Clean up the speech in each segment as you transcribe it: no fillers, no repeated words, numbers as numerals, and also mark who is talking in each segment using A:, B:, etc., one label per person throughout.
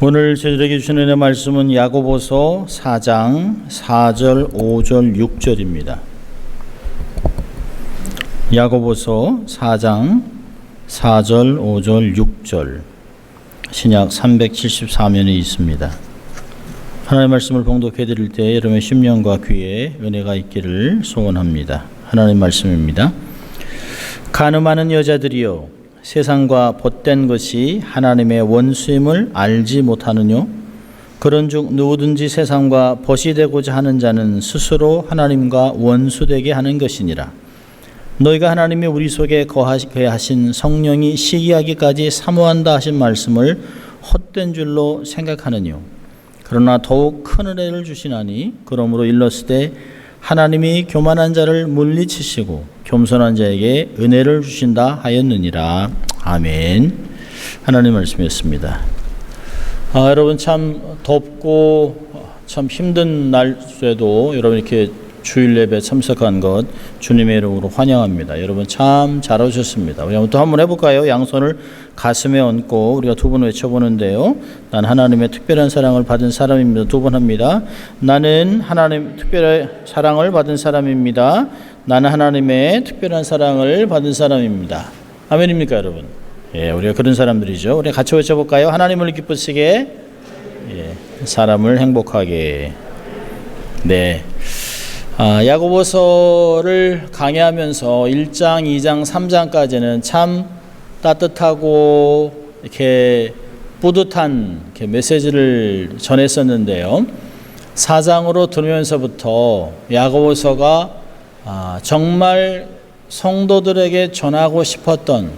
A: 오늘 저희들에게 주신 은혜 말씀은 야고보서 4장 4절, 5절, 6절입니다. 야고보서 4장 4절, 5절, 6절 신약 374면에 있습니다. 하나님의 말씀을 봉독해 드릴 때 여러분의 심령과 귀에 은혜가 있기를 소원합니다. 하나님의 말씀입니다. 간음하는 여자들이여, 세상과 벗된 것이 하나님의 원수임을 알지 못하느뇨? 그런즉 누구든지 세상과 벗이 되고자 하는 자는 스스로 하나님과 원수되게 하는 것이니라. 너희가 하나님이 우리 속에 거하게 하신 성령이 시기하기까지 사모한다 하신 말씀을 헛된 줄로 생각하느뇨? 그러나 더욱 큰 은혜를 주시나니 그러므로 일렀으되 하나님이 교만한 자를 물리치시고 겸손한 자에게 은혜를 주신다 하였느니라. 아멘. 하나님 말씀이었습니다. 여러분 참 덥고 참 힘든 날에도 여러분 이렇게 주일 예배 참석한 것 주님의 이름으로 환영합니다. 여러분 참 잘 오셨습니다. 우리 또 한번 해볼까요? 양손을 가슴에 얹고 우리가 두 번 외쳐보는데요. 난 하나님의 특별한 사랑을 받은 사람입니다. 두 번 합니다. 나는 하나님 특별한 사랑을 받은 사람입니다. 나는 하나님의 특별한 사랑을 받은 사람입니다. 아멘입니까 여러분? 예, 우리가 그런 사람들이죠. 우리 같이 외쳐볼까요? 하나님을 기쁘시게, 사람을 행복하게. 네. 야고보서를 강의하면서 1장, 2장, 3장까지는 참 따뜻하고 이렇게 뿌듯한 이렇게 메시지를 전했었는데요. 4장으로 들으면서부터 야고보서가 정말 성도들에게 전하고 싶었던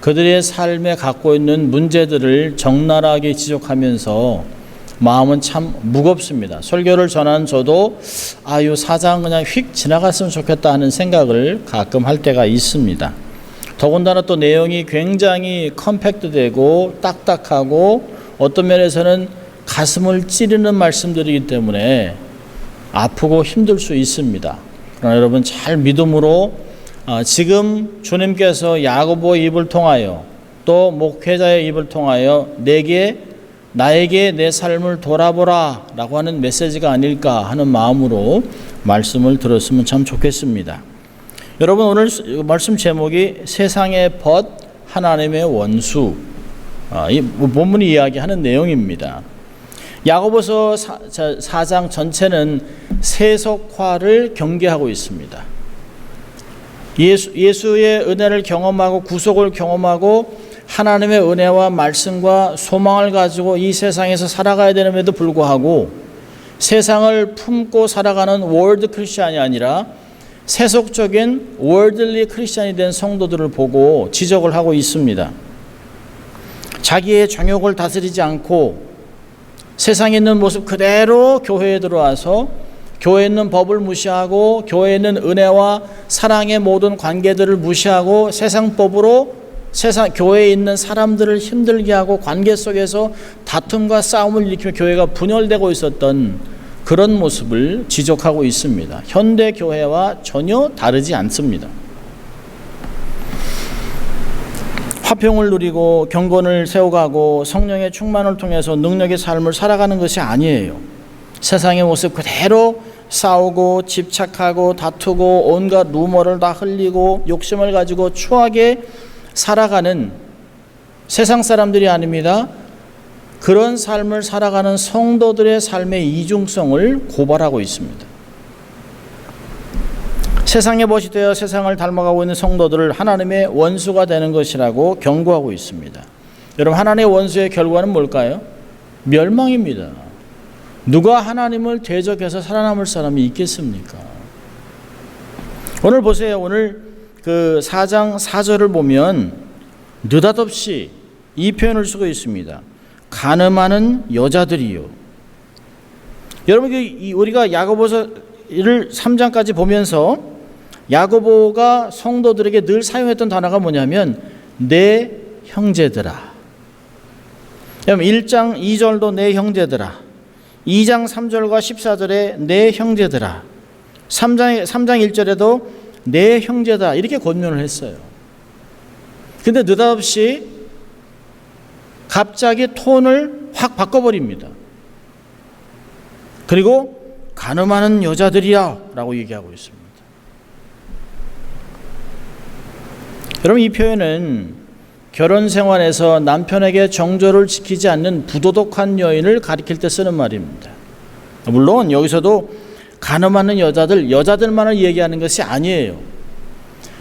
A: 그들의 삶에 갖고 있는 문제들을 적나라하게 지적하면서 마음은 참 무겁습니다. 설교를 전한 저도 이 4장 그냥 휙 지나갔으면 좋겠다 하는 생각을 가끔 할 때가 있습니다. 더군다나 또 내용이 굉장히 컴팩트되고 딱딱하고 어떤 면에서는 가슴을 찌르는 말씀들이기 때문에 아프고 힘들 수 있습니다. 그러나 여러분 잘 믿음으로 지금 주님께서 야고보의 입을 통하여 또 목회자의 입을 통하여 나에게 내 삶을 돌아보라 라고 하는 메시지가 아닐까 하는 마음으로 말씀을 들었으면 참 좋겠습니다. 여러분 오늘 말씀 제목이 세상의 벗 하나님의 원수, 이 본문이 이야기하는 내용입니다. 야고보서 4장 전체는 세속화를 경계하고 있습니다. 예수의 은혜를 경험하고 구속을 경험하고 하나님의 은혜와 말씀과 소망을 가지고 이 세상에서 살아가야 됨에도 불구하고 세상을 품고 살아가는 월드 크리스찬이 아니라 세속적인 월들리 크리스찬이 된 성도들을 보고 지적을 하고 있습니다. 자기의 정욕을 다스리지 않고 세상에 있는 모습 그대로 교회에 들어와서 교회에 있는 법을 무시하고 교회에 있는 은혜와 사랑의 모든 관계들을 무시하고 세상법으로 교회에 있는 사람들을 힘들게 하고 관계 속에서 다툼과 싸움을 일으키며 교회가 분열되고 있었던 그런 모습을 지적하고 있습니다. 현대 교회와 전혀 다르지 않습니다. 화평을 누리고 경건을 세워가고 성령의 충만을 통해서 능력의 삶을 살아가는 것이 아니에요. 세상의 모습 그대로 싸우고 집착하고 다투고 온갖 루머를 다 흘리고 욕심을 가지고 추하게 살아가는 세상 사람들이 아닙니다. 그런 삶을 살아가는 성도들의 삶의 이중성을 고발하고 있습니다. 세상의 벗이 되어 세상을 닮아가고 있는 성도들을 하나님의 원수가 되는 것이라고 경고하고 있습니다. 여러분 하나님의 원수의 결과는 뭘까요? 멸망입니다. 누가 하나님을 대적해서 살아남을 사람이 있겠습니까? 오늘 보세요. 오늘 그 4장 4절을 보면 느닷없이 이 표현을 쓰고 있습니다. 간음하는 여자들이요. 여러분 우리가 야고보서를 3장까지 보면서 야고보가 성도들에게 늘 사용했던 단어가 뭐냐면 내 형제들아. 여러분 1장 2절도 내 형제들아, 2장 3절과 14절에 내 형제들아, 3장 1절에도 내 형제다 이렇게 권면을 했어요. 근데 느닷없이 갑자기 톤을 확 바꿔버립니다. 그리고 간음하는 여자들이야 라고 얘기하고 있습니다. 여러분, 이 표현은 결혼 생활에서 남편에게 정조를 지키지 않는 부도덕한 여인을 가리킬 때 쓰는 말입니다. 물론 여기서도 간음하는 여자들만을 얘기하는 것이 아니에요.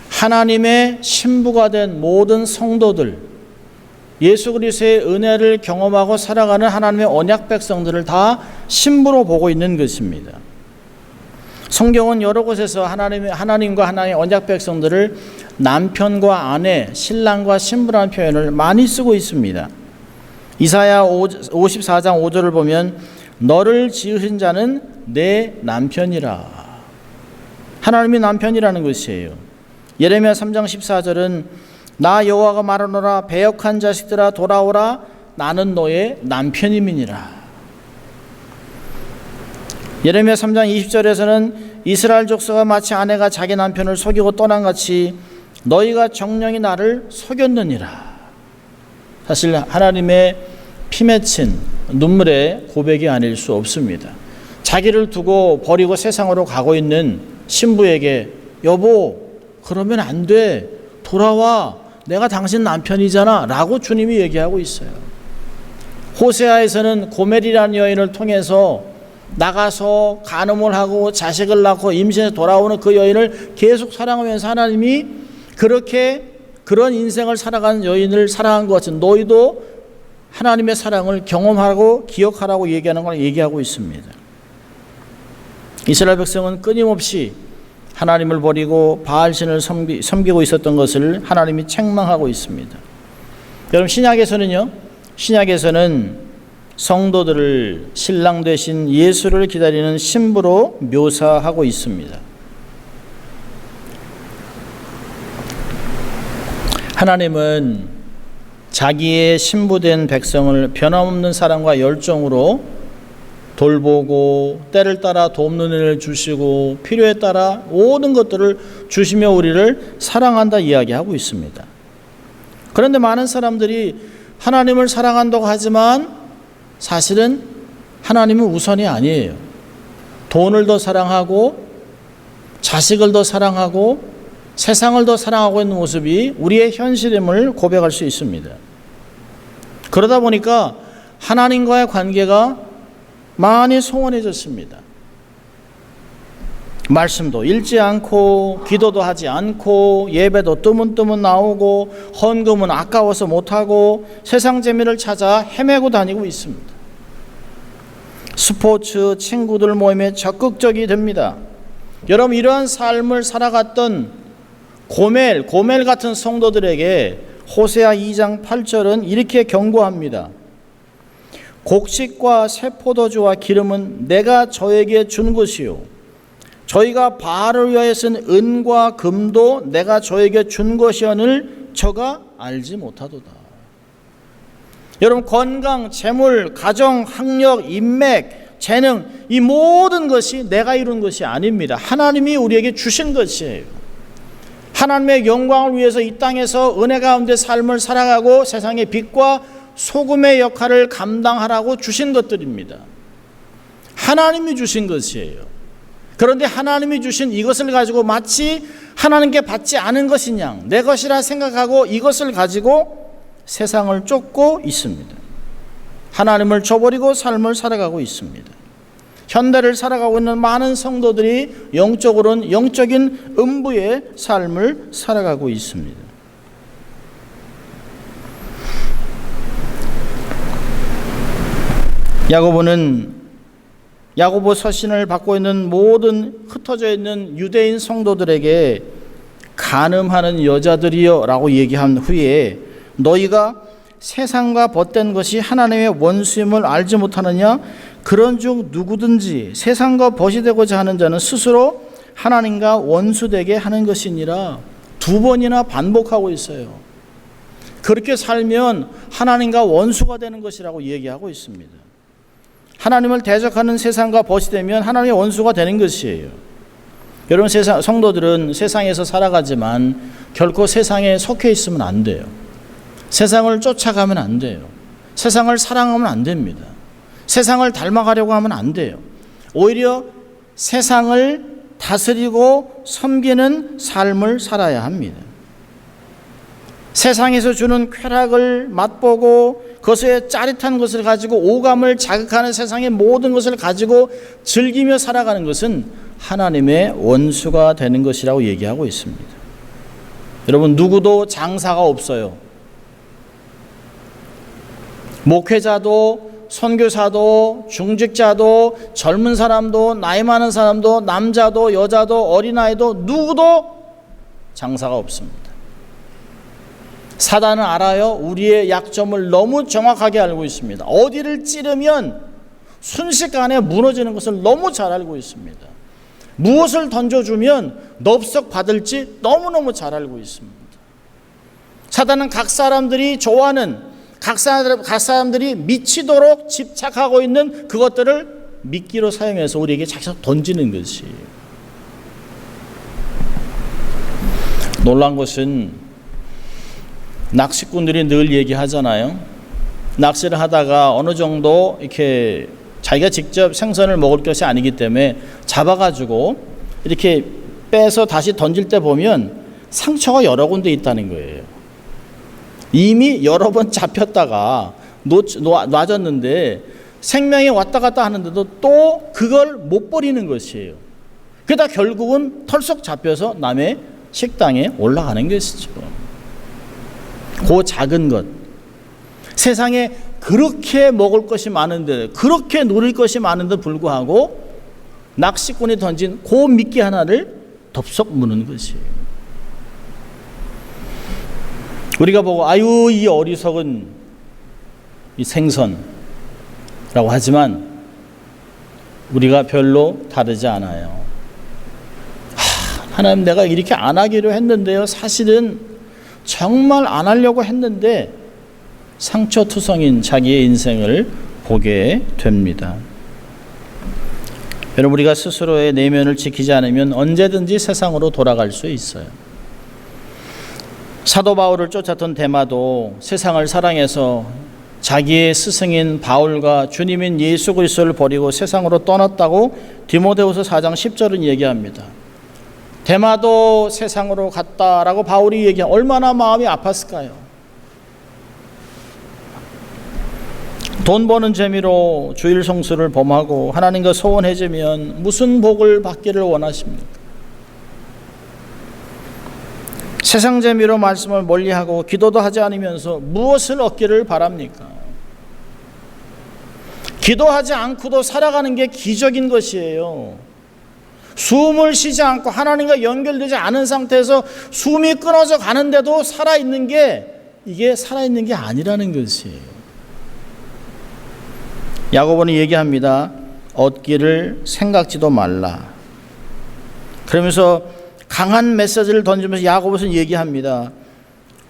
A: 하나님의 신부가 된 모든 성도들, 예수 그리스도의 은혜를 경험하고 살아가는 하나님의 언약 백성들을 다 신부로 보고 있는 것입니다. 성경은 여러 곳에서 하나님과 하나님의 언약 백성들을 남편과 아내, 신랑과 신부라는 표현을 많이 쓰고 있습니다. 이사야 54장 5절을 보면 너를 지으신 자는 내 남편이라. 하나님이 남편이라는 것이에요. 예레미야 3장 14절은 나 여호와가 말하노라 배역한 자식들아 돌아오라 나는 너의 남편임이니라. 예레미야 3장 20절에서는 이스라엘 족속가 마치 아내가 자기 남편을 속이고 떠난 같이 너희가 정령이 나를 속였느니라. 사실 하나님의 피 맺힌 눈물의 고백이 아닐 수 없습니다. 자기를 두고 버리고 세상으로 가고 있는 신부에게 여보 그러면 안 돼. 돌아와. 내가 당신 남편이잖아. 라고 주님이 얘기하고 있어요. 호세아에서는 고멜이라는 여인을 통해서 나가서 간음을 하고 자식을 낳고 임신해서 돌아오는 그 여인을 계속 사랑하면서 하나님이 그런 인생을 살아가는 여인을 사랑한 것 같은 너희도 하나님의 사랑을 경험하고 기억하라고 얘기하는 걸 얘기하고 있습니다. 이스라엘 백성은 끊임없이 하나님을 버리고 바알신을 섬기고 있었던 것을 하나님이 책망하고 있습니다. 여러분, 신약에서는 성도들을 신랑 되신 예수를 기다리는 신부로 묘사하고 있습니다. 하나님은 자기의 신부된 백성을 변함없는 사랑과 열정으로 돌보고 때를 따라 돕는 은혜를 주시고 필요에 따라 모든 것들을 주시며 우리를 사랑한다 이야기하고 있습니다. 그런데 많은 사람들이 하나님을 사랑한다고 하지만 사실은 하나님은 우선이 아니에요. 돈을 더 사랑하고 자식을 더 사랑하고 세상을 더 사랑하고 있는 모습이 우리의 현실임을 고백할 수 있습니다. 그러다 보니까 하나님과의 관계가 많이 소원해졌습니다. 말씀도 읽지 않고 기도도 하지 않고 예배도 뜨문뜨문 나오고 헌금은 아까워서 못하고 세상 재미를 찾아 헤매고 다니고 있습니다. 스포츠, 친구들 모임에 적극적이 됩니다. 여러분, 이러한 삶을 살아갔던 고멜 같은 성도들에게 호세아 2장 8절은 이렇게 경고합니다. 곡식과 새 포도주와 기름은 내가 저에게 준 것이요 저희가 바알을 위하여 쓴 은과 금도 내가 저에게 준 것이오늘 저가 알지 못하도다. 여러분, 건강, 재물, 가정, 학력, 인맥, 재능, 이 모든 것이 내가 이룬 것이 아닙니다. 하나님이 우리에게 주신 것이에요. 하나님의 영광을 위해서 이 땅에서 은혜 가운데 삶을 살아가고 세상의 빛과 소금의 역할을 감당하라고 주신 것들입니다. 하나님이 주신 것이에요. 그런데 하나님이 주신 이것을 가지고 마치 하나님께 받지 않은 것인 양 내 것이라 생각하고 이것을 가지고 세상을 쫓고 있습니다. 하나님을 저버리고 삶을 살아가고 있습니다. 현대를 살아가고 있는 많은 성도들이 영적으로는 영적인 음부의 삶을 살아가고 있습니다. 야고보는 야고보 서신을 받고 있는 모든 흩어져 있는 유대인 성도들에게 간음하는 여자들이여 라고 얘기한 후에 너희가 세상과 벗된 것이 하나님의 원수임을 알지 못하느냐? 그런 중 누구든지 세상과 벗이 되고자 하는 자는 스스로 하나님과 원수되게 하는 것이니라. 2번이나 반복하고 있어요. 그렇게 살면 하나님과 원수가 되는 것이라고 얘기하고 있습니다. 하나님을 대적하는 세상과 벗이 되면 하나님의 원수가 되는 것이에요. 여러분, 성도들은 세상에서 살아가지만 결코 세상에 속해 있으면 안 돼요. 세상을 쫓아가면 안 돼요. 세상을 사랑하면 안 됩니다. 세상을 닮아가려고 하면 안 돼요. 오히려 세상을 다스리고 섬기는 삶을 살아야 합니다. 세상에서 주는 쾌락을 맛보고 그것에 짜릿한 것을 가지고 오감을 자극하는 세상의 모든 것을 가지고 즐기며 살아가는 것은 하나님의 원수가 되는 것이라고 얘기하고 있습니다. 여러분, 누구도 장사가 없어요. 목회자도 선교사도 중직자도 젊은 사람도 나이 많은 사람도 남자도 여자도 어린아이도 누구도 장사가 없습니다. 사단은 알아요. 우리의 약점을 너무 정확하게 알고 있습니다. 어디를 찌르면 순식간에 무너지는 것을 너무 잘 알고 있습니다. 무엇을 던져주면 넙석 받을지 너무너무 잘 알고 있습니다. 사단은 각 사람들이 좋아하는, 각 사람들이 미치도록 집착하고 있는 그것들을 미끼로 사용해서 우리에게 계속 던지는 것이에요. 놀란 것은 낚시꾼들이 늘 얘기하잖아요. 낚시를 하다가 어느 정도 이렇게 자기가 직접 생선을 먹을 것이 아니기 때문에 잡아가지고 이렇게 빼서 다시 던질 때 보면 상처가 여러 군데 있다는 거예요. 이미 여러 번 잡혔다가 놔졌는데 생명이 왔다 갔다 하는데도 또 그걸 못 버리는 것이에요. 그러다 결국은 털썩 잡혀서 남의 식당에 올라가는 것이죠. 그 작은 것, 세상에 그렇게 먹을 것이 많은데, 그렇게 누릴 것이 많은데 불구하고 낚시꾼이 던진 그 미끼 하나를 덥석 무는 것이에요. 우리가 보고 아유 이 어리석은 이 생선라고 하지만 우리가 별로 다르지 않아요. 하나님, 내가 이렇게 안 하기로 했는데요, 사실은 정말 안 하려고 했는데 상처투성인 자기의 인생을 보게 됩니다. 여러분, 우리가 스스로의 내면을 지키지 않으면 언제든지 세상으로 돌아갈 수 있어요. 사도 바울을 쫓았던 데마도 세상을 사랑해서 자기의 스승인 바울과 주님인 예수 그리스도를 버리고 세상으로 떠났다고 디모데후서 4장 10절은 얘기합니다. 데마도 세상으로 갔다라고 바울이 얘기하면 얼마나 마음이 아팠을까요? 돈 버는 재미로 주일 성수를 범하고 하나님과 소원해지면 무슨 복을 받기를 원하십니까? 세상 재미로 말씀을 멀리하고 기도도 하지 않으면서 무엇을 얻기를 바랍니까? 기도하지 않고도 살아가는 게 기적인 것이에요. 숨을 쉬지 않고 하나님과 연결되지 않은 상태에서 숨이 끊어져 가는데도 살아있는 게, 이게 살아있는 게 아니라는 것이에요. 야고보는 얘기합니다. 얻기를 생각지도 말라. 그러면서 강한 메시지를 던지면서 야고보는 얘기합니다.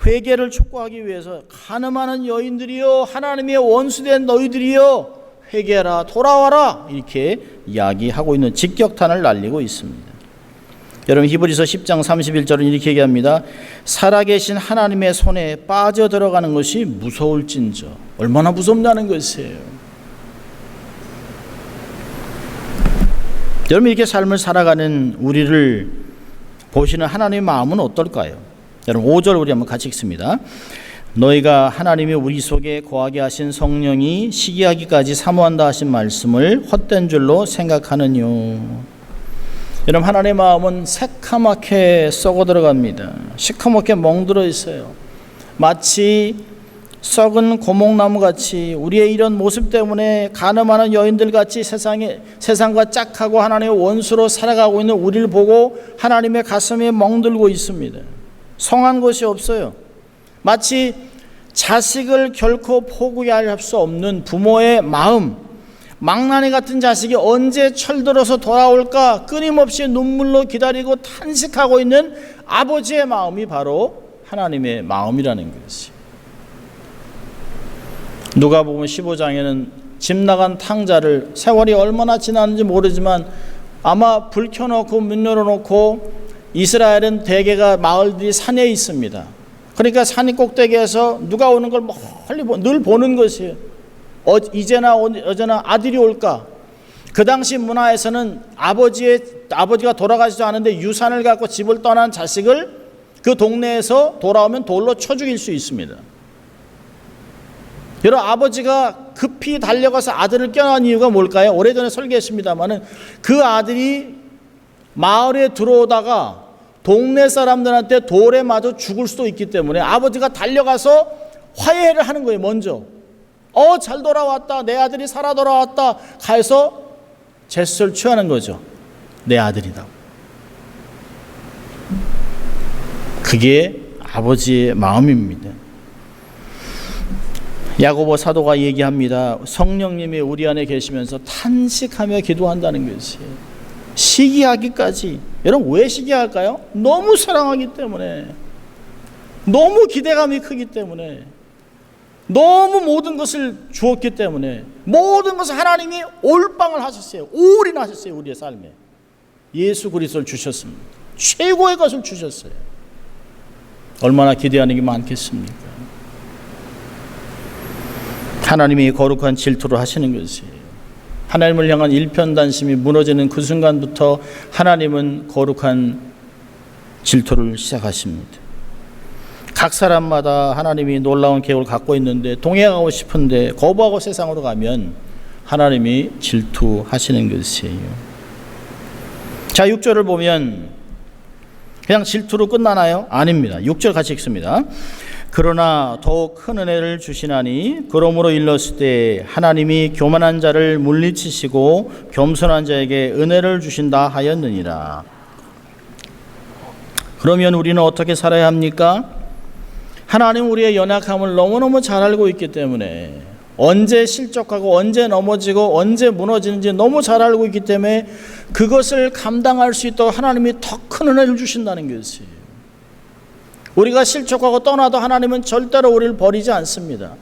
A: 회개를 촉구하기 위해서 가늠하는 여인들이여, 하나님의 원수된 너희들이여, 회개하라, 돌아와라, 이렇게 이야기하고 있는 직격탄을 날리고 있습니다. 여러분, 히브리서 10장 31절은 이렇게 얘기합니다. 살아계신 하나님의 손에 빠져들어가는 것이 무서울진저. 얼마나 무섭냐는 것이에요. 여러분, 이렇게 삶을 살아가는 우리를 보시는 하나님의 마음은 어떨까요? 여러분, 5절 우리 한번 같이 읽습니다. 너희가 하나님이 우리 속에 거하게 하신 성령이 시기하기까지 사모한다 하신 말씀을 헛된 줄로 생각하느뇨. 여러분, 하나님의 마음은 새카맣게 썩어 들어갑니다. 시커멓게 멍들어 있어요. 마치 썩은 고목나무같이 우리의 이런 모습 때문에 간음하는 여인들같이 세상과 짝하고 하나님의 원수로 살아가고 있는 우리를 보고 하나님의 가슴에 멍들고 있습니다. 성한 것이 없어요. 마치 자식을 결코 포기할 수 없는 부모의 마음, 망나니 같은 자식이 언제 철들어서 돌아올까 끊임없이 눈물로 기다리고 탄식하고 있는 아버지의 마음이 바로 하나님의 마음이라는 것이. 누가복음 15장에는 집 나간 탕자를, 세월이 얼마나 지났는지 모르지만 아마 불 켜놓고 문 열어놓고, 이스라엘은 대개가 마을들이 산에 있습니다. 그러니까 산 꼭대기에서 누가 오는 걸 멀리 늘 보는 것이에요. 이제나 어제나 아들이 올까. 그 당시 문화에서는 아버지가 돌아가지도 않은데 유산을 갖고 집을 떠난 자식을 그 동네에서 돌아오면 돌로 쳐 죽일 수 있습니다. 여러분, 아버지가 급히 달려가서 아들을 껴난 이유가 뭘까요? 오래전에 설계했습니다마는 그 아들이 마을에 들어오다가 동네 사람들한테 돌에 맞아 죽을 수도 있기 때문에 아버지가 달려가서 화해를 하는 거예요. 먼저 잘 돌아왔다, 내 아들이 살아 돌아왔다 가서 제스처를 취하는 거죠. 내 아들이다. 그게 아버지의 마음입니다. 야고보 사도가 얘기합니다. 성령님이 우리 안에 계시면서 탄식하며 기도한다는 것이 시기하기까지. 여러분, 왜 시기할까요? 너무 사랑하기 때문에, 너무 기대감이 크기 때문에, 너무 모든 것을 주었기 때문에, 모든 것을 하나님이 올빵을 하셨어요. 올인하셨어요. 우리의 삶에 예수 그리스도를 주셨습니다. 최고의 것을 주셨어요. 얼마나 기대하는 게 많겠습니까? 하나님이 거룩한 질투를 하시는 것이에요. 하나님을 향한 일편단심이 무너지는 그 순간부터 하나님은 거룩한 질투를 시작하십니다. 각 사람마다 하나님이 놀라운 계획을 갖고 있는데 동행하고 싶은데 거부하고 세상으로 가면 하나님이 질투하시는 것이에요. 자, 6절을 보면 그냥 질투로 끝나나요? 아닙니다. 6절 같이 읽습니다. 그러나 더욱 큰 은혜를 주시나니 그러므로 일렀을 때 하나님이 교만한 자를 물리치시고 겸손한 자에게 은혜를 주신다 하였느니라. 그러면 우리는 어떻게 살아야 합니까? 하나님 우리의 연약함을 너무너무 잘 알고 있기 때문에 언제 실족하고 언제 넘어지고 언제 무너지는지 너무 잘 알고 있기 때문에 그것을 감당할 수 있도록 하나님이 더 큰 은혜를 주신다는 것이에요. 우리가 실족하고 떠나도 하나님은 절대로 우리를 버리지 않습니다.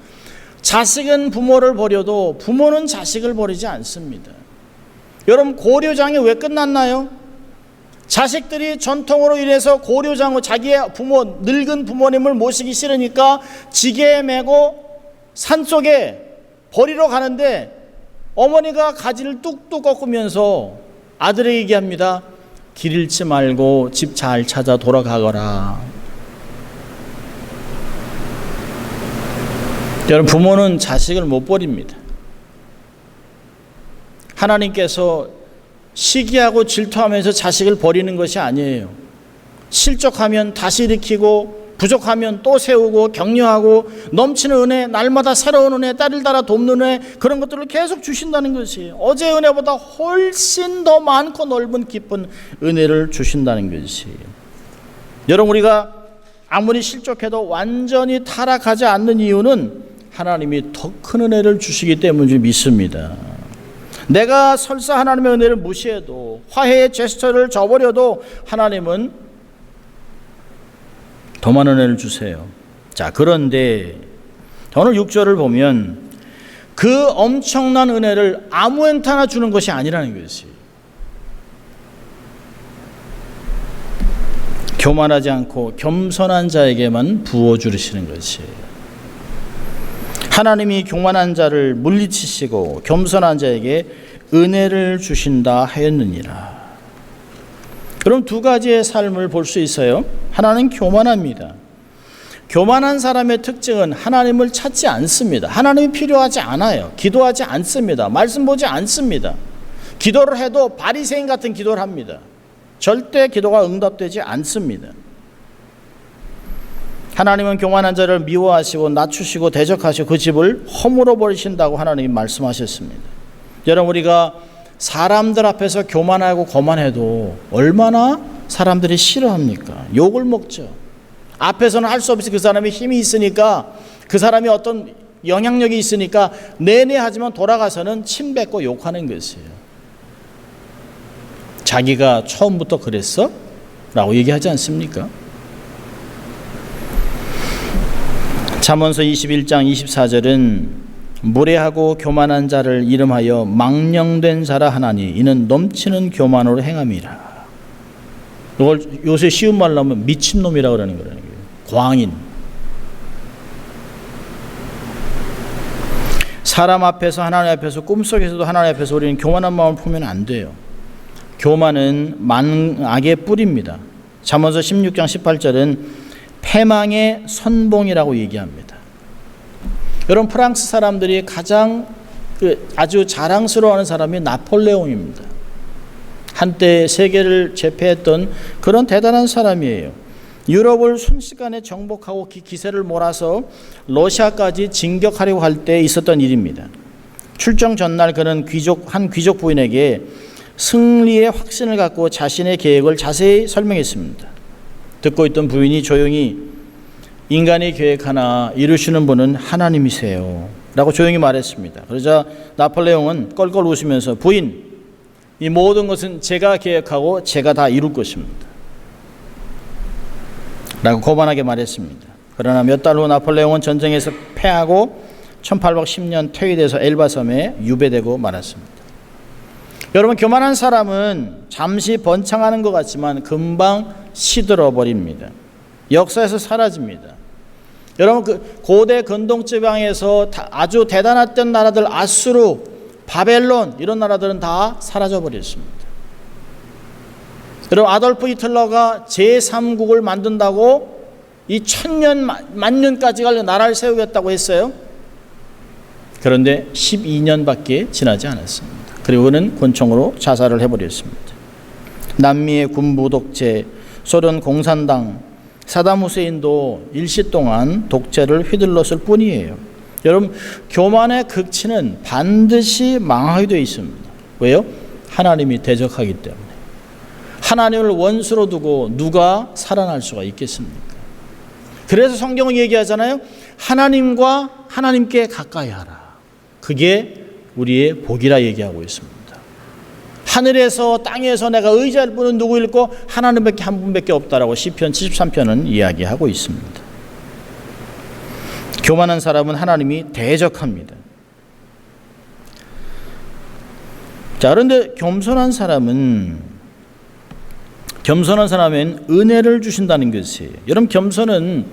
A: 자식은 부모를 버려도 부모는 자식을 버리지 않습니다. 여러분, 고려장이 왜 끝났나요? 자식들이 전통으로 인해서 고려장으로 자기의 늙은 부모님을 모시기 싫으니까 지게에 메고 산속에 버리러 가는데 어머니가 가지를 뚝뚝 꺾으면서 아들에게 얘기합니다. 길 잃지 말고 집 잘 찾아 돌아가거라. 여러분, 부모는 자식을 못 버립니다. 하나님께서 시기하고 질투하면서 자식을 버리는 것이 아니에요. 실족하면 다시 일으키고 부족하면 또 세우고 격려하고 넘치는 은혜, 날마다 새로운 은혜, 딸을 따라 돕는 은혜, 그런 것들을 계속 주신다는 것이에요. 어제 은혜보다 훨씬 더 많고 넓은 깊은 은혜를 주신다는 것이에요. 여러분, 우리가 아무리 실족해도 완전히 타락하지 않는 이유는 하나님이 더 큰 은혜를 주시기 때문인 줄 믿습니다. 내가 설사 하나님의 은혜를 무시해도 화해의 제스처를 저버려도 하나님은 더 많은 은혜를 주세요. 자, 그런데 오늘 6절을 보면 그 엄청난 은혜를 아무한테나 주는 것이 아니라는 것이, 교만하지 않고 겸손한 자에게만 부어주시는 것이에요. 하나님이 교만한 자를 물리치시고 겸손한 자에게 은혜를 주신다 하였느니라. 그럼 두 가지의 삶을 볼 수 있어요. 하나는 교만합니다. 교만한 사람의 특징은 하나님을 찾지 않습니다. 하나님이 필요하지 않아요. 기도하지 않습니다. 말씀 보지 않습니다. 기도를 해도 바리새인 같은 기도를 합니다. 절대 기도가 응답되지 않습니다. 하나님은 교만한 자를 미워하시고 낮추시고 대적하시고 그 집을 허물어 버리신다고 하나님이 말씀하셨습니다. 여러분, 우리가 사람들 앞에서 교만하고 거만해도 얼마나 사람들이 싫어합니까? 욕을 먹죠. 앞에서는 할 수 없이 그 사람이 힘이 있으니까, 그 사람이 어떤 영향력이 있으니까 내내 하지만 돌아가서는 침 뱉고 욕하는 것이에요. 자기가 처음부터 그랬어? 라고 얘기하지 않습니까? 잠언서 21장 24절은 무례하고 교만한 자를 이름하여 망령된 자라 하나니 이는 넘치는 교만으로 행함이라. 이걸 요새 쉬운 말로 하면 미친놈이라고 그러는 거예요. 광인. 사람 앞에서, 하나님 앞에서, 꿈속에서도 하나님 앞에서 우리는 교만한 마음을 품으면 안 돼요. 교만은 악의 뿌리입니다. 잠언서 16장 18절은 패망의 선봉이라고 얘기합니다. 여러분, 프랑스 사람들이 가장 아주 자랑스러워하는 사람이 나폴레옹입니다. 한때 세계를 제패했던 그런 대단한 사람이에요. 유럽을 순식간에 정복하고 기세를 몰아서 러시아까지 진격하려고 할 때 있었던 일입니다. 출정 전날 그는 한 귀족 부인에게 승리의 확신을 갖고 자신의 계획을 자세히 설명했습니다. 듣고 있던 부인이 조용히 인간이 계획하나 이루시는 분은 하나님이세요 라고 조용히 말했습니다. 그러자 나폴레옹은 껄껄 웃으면서 부인, 이 모든 것은 제가 계획하고 제가 다 이룰 것입니다 라고 고만하게 말했습니다. 그러나 몇 달 후 나폴레옹은 전쟁에서 패하고 1810년 퇴위돼서 엘바섬에 유배되고 말았습니다. 여러분, 교만한 사람은 잠시 번창하는 것 같지만 금방 시들어 버립니다. 역사에서 사라집니다. 여러분, 그 고대 근동 지방에서 아주 대단했던 나라들, 아수르, 바벨론, 이런 나라들은 다 사라져 버렸습니다. 여러분, 아돌프 히틀러가 제3국을 만든다고 이 천년 만년까지 갈 나라를 세우겠다고 했어요. 그런데 12년밖에 지나지 않았습니다. 그리고 그는 권총으로 자살을 해버렸습니다. 남미의 군부 독재, 소련 공산당, 사담 후세인도 일시 동안 독재를 휘둘렀을 뿐이에요. 여러분, 교만의 극치는 반드시 망하게 되어 있습니다. 왜요? 하나님이 대적하기 때문에. 하나님을 원수로 두고 누가 살아날 수가 있겠습니까? 그래서 성경은 얘기하잖아요. 하나님께 가까이 하라. 그게 우리의 복이라 얘기하고 있습니다. 하늘에서 땅에서 내가 의지할 분은 누구일꼬? 하나님밖에 한 분밖에 없다라고 시편 73편은 이야기하고 있습니다. 교만한 사람은 하나님이 대적합니다. 자, 그런데 겸손한 사람은 은혜를 주신다는 것이에요. 여러분, 겸손은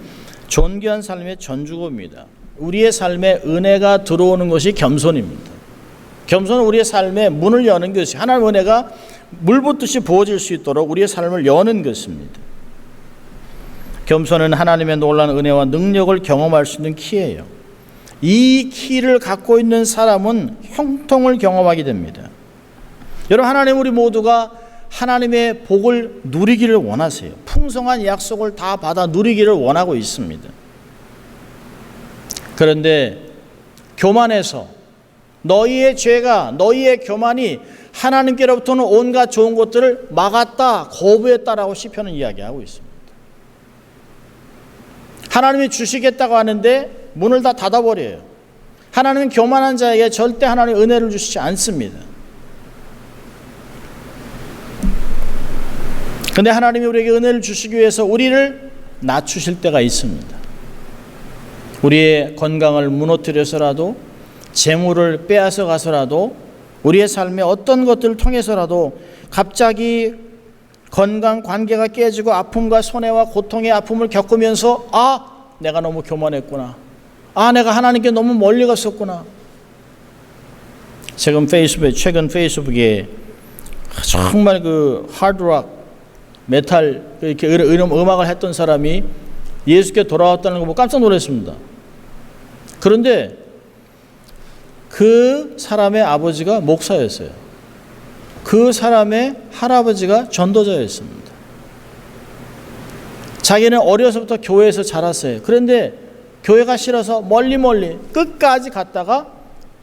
A: 존귀한 삶의 전주고입니다. 우리의 삶에 은혜가 들어오는 것이 겸손입니다. 겸손은 우리의 삶에 문을 여는 것이, 하나님의 은혜가 물 붓듯이 부어질 수 있도록 우리의 삶을 여는 것입니다. 겸손은 하나님의 놀라운 은혜와 능력을 경험할 수 있는 키예요. 이 키를 갖고 있는 사람은 형통을 경험하게 됩니다. 여러분, 하나님 우리 모두가 하나님의 복을 누리기를 원하세요. 풍성한 약속을 다 받아 누리기를 원하고 있습니다. 그런데 교만해서 너희의 죄가, 너희의 교만이 하나님께로부터는 온갖 좋은 것들을 막았다, 거부했다라고 시편은 이야기하고 있습니다. 하나님이 주시겠다고 하는데 문을 다 닫아버려요. 하나님은 교만한 자에게 절대 하나님의 은혜를 주시지 않습니다. 그런데 하나님이 우리에게 은혜를 주시기 위해서 우리를 낮추실 때가 있습니다. 우리의 건강을 무너뜨려서라도, 재물을 빼앗아 가서라도, 우리의 삶의 어떤 것들을 통해서라도 갑자기 건강 관계가 깨지고 아픔과 손해와 고통의 아픔을 겪으면서 내가 너무 교만했구나. 내가 하나님께 너무 멀리 갔었구나. 최근 페이스북에 정말 그 하드락, 메탈, 이렇게 음악을 했던 사람이 예수께 돌아왔다는 거 보고 깜짝 놀랐습니다. 그런데 그 사람의 아버지가 목사였어요. 그 사람의 할아버지가 전도자였습니다. 자기는 어려서부터 교회에서 자랐어요. 그런데 교회가 싫어서 멀리 끝까지 갔다가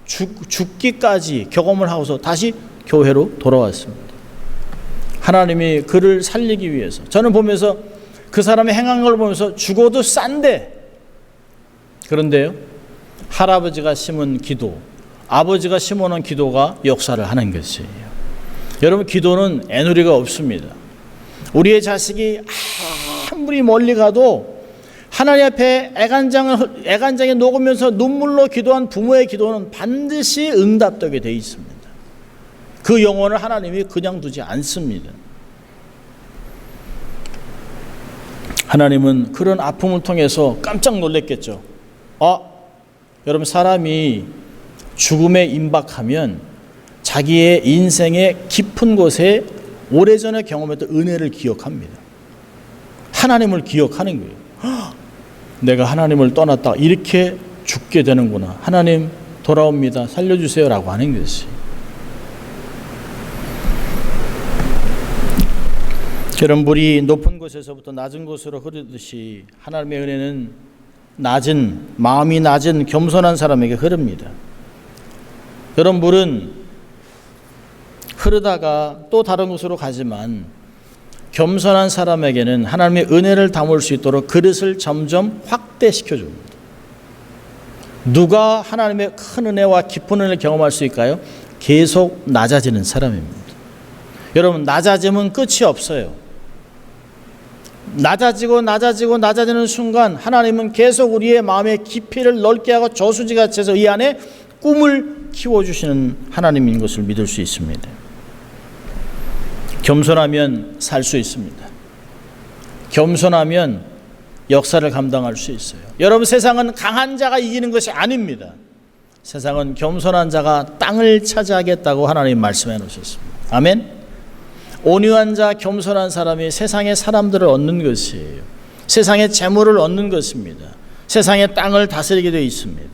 A: 죽기까지 경험을 하고서 다시 교회로 돌아왔습니다. 하나님이 그를 살리기 위해서, 저는 보면서 그 사람의 행한 걸 보면서 죽어도 싼데, 그런데요, 할아버지가 심은 기도, 아버지가 심어놓은 기도가 역사를 하는 것이에요. 여러분, 기도는 애누리가 없습니다. 우리의 자식이 아무리 멀리 가도 하나님 앞에 애간장에 녹으면서 눈물로 기도한 부모의 기도는 반드시 응답되게 되어 있습니다. 그 영혼을 하나님이 그냥 두지 않습니다. 하나님은 그런 아픔을 통해서 깜짝 놀랐겠죠. 여러분, 사람이 죽음에 임박하면 자기의 인생의 깊은 곳에 오래전에 경험했던 은혜를 기억합니다. 하나님을 기억하는 거예요. 내가 하나님을 떠났다 이렇게 죽게 되는구나. 하나님 돌아옵니다. 살려주세요 라고 하는 것이. 그런 물이 높은 곳에서부터 낮은 곳으로 흐르듯이 하나님의 은혜는 마음이 낮은 겸손한 사람에게 흐릅니다. 그런 물은 흐르다가 또 다른 곳으로 가지만 겸손한 사람에게는 하나님의 은혜를 담을 수 있도록 그릇을 점점 확대시켜 줍니다. 누가 하나님의 큰 은혜와 깊은 은혜를 경험할 수 있을까요? 계속 낮아지는 사람입니다. 여러분, 낮아짐은 끝이 없어요. 낮아지는 순간 하나님은 계속 우리의 마음의 깊이를 넓게 하고 저수지같이 해서 이 안에 꿈을 키워주시는 하나님인 것을 믿을 수 있습니다. 겸손하면 살 수 있습니다. 겸손하면 역사를 감당할 수 있어요. 여러분, 세상은 강한 자가 이기는 것이 아닙니다. 세상은 겸손한 자가 땅을 차지하겠다고 하나님 말씀해 놓으셨습니다. 아멘. 온유한 자, 겸손한 사람이 세상의 사람들을 얻는 것이에요. 세상의 재물을 얻는 것입니다. 세상의 땅을 다스리게 되어 있습니다.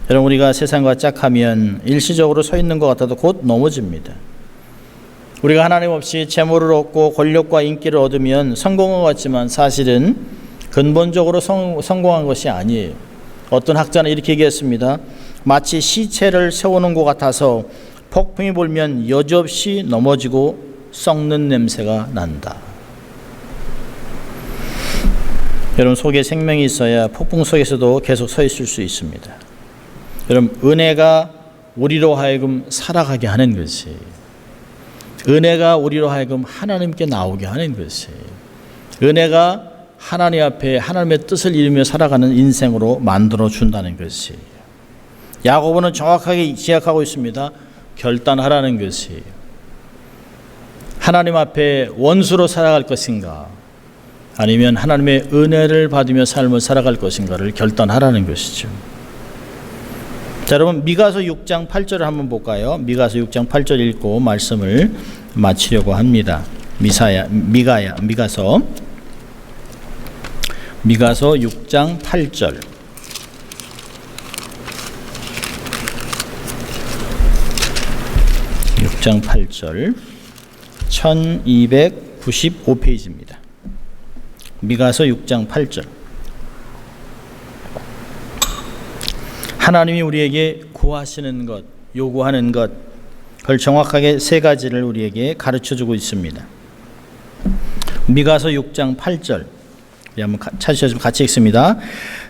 A: 여러분, 우리가 세상과 짝하면 일시적으로 서 있는 것 같아도 곧 넘어집니다. 우리가 하나님 없이 재물을 얻고 권력과 인기를 얻으면 성공한 것 같지만 사실은 근본적으로 성공한 것이 아니에요. 어떤 학자는 이렇게 얘기했습니다. 마치 시체를 세우는 것 같아서 폭풍이 불면 여지없이 넘어지고 썩는 냄새가 난다. 여러분, 속에 생명이 있어야 폭풍 속에서도 계속 서 있을 수 있습니다. 여러분, 은혜가 우리로 하여금 살아가게 하는 것이에요. 은혜가 우리로 하여금 하나님께 나오게 하는 것이에요. 은혜가 하나님 앞에 하나님의 뜻을 이루며 살아가는 인생으로 만들어 준다는 것이에요. 야고보는 정확하게 지적하고 있습니다. 결단하라는 것이에요. 하나님 앞에 원수로 살아갈 것인가, 아니면 하나님의 은혜를 받으며 삶을 살아갈 것인가를 결단하라는 것이죠. 자, 여러분, 미가서 6장 8절을 한번 볼까요? 미가서 6장 8절 읽고 말씀을 마치려고 합니다. 미가서 6장 8절. 장 8절 1295페이지입니다. 미가서 6장 8절. 하나님이 우리에게 구하시는 것, 요구하는 것, 그걸 정확하게 세 가지를 우리에게 가르쳐주고 있습니다. 미가서 6장 8절 한번 찾으셔서 같이 읽습니다.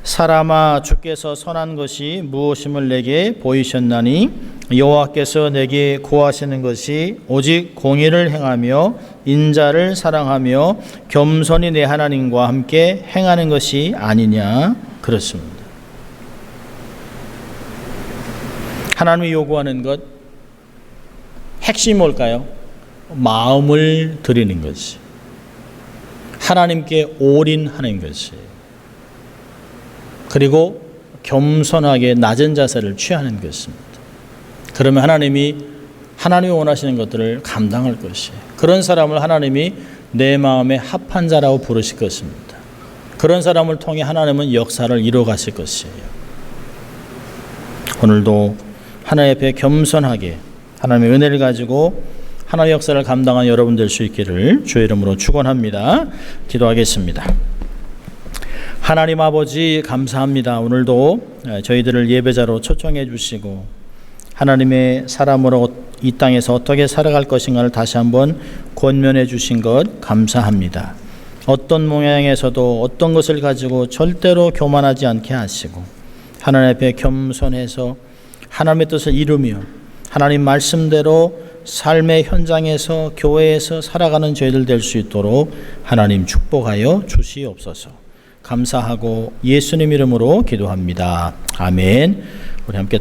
A: 사람아, 주께서 선한 것이 무엇임을 내게 보이셨나니 여호와께서 내게 구하시는 것이 오직 공의를 행하며 인자를 사랑하며 겸손히 내 하나님과 함께 행하는 것이 아니냐. 그렇습니다. 하나님이 요구하는 것, 핵심이 뭘까요? 마음을 드리는 것이, 하나님께 올인하는 것이, 그리고 겸손하게 낮은 자세를 취하는 것입니다. 그러면 하나님이 원하시는 것들을 감당할 것이에요. 그런 사람을 하나님이 내 마음에 합한 자라고 부르실 것입니다. 그런 사람을 통해 하나님은 역사를 이루어 가실 것이에요. 오늘도 하나님 앞에 겸손하게 하나님의 은혜를 가지고 하나님의 역사를 감당한 여러분 될 수 있기를 주의 이름으로 축원합니다. 기도하겠습니다. 하나님 아버지, 감사합니다. 오늘도 저희들을 예배자로 초청해 주시고 하나님의 사람으로 이 땅에서 어떻게 살아갈 것인가를 다시 한번 권면해 주신 것 감사합니다. 어떤 모양에서도 어떤 것을 가지고 절대로 교만하지 않게 하시고 하나님 앞에 겸손해서 하나님의 뜻을 이루며 하나님 말씀대로 삶의 현장에서 교회에서 살아가는 저희들 될 수 있도록 하나님 축복하여 주시옵소서. 감사하고 예수님 이름으로 기도합니다. 아멘. 우리 함께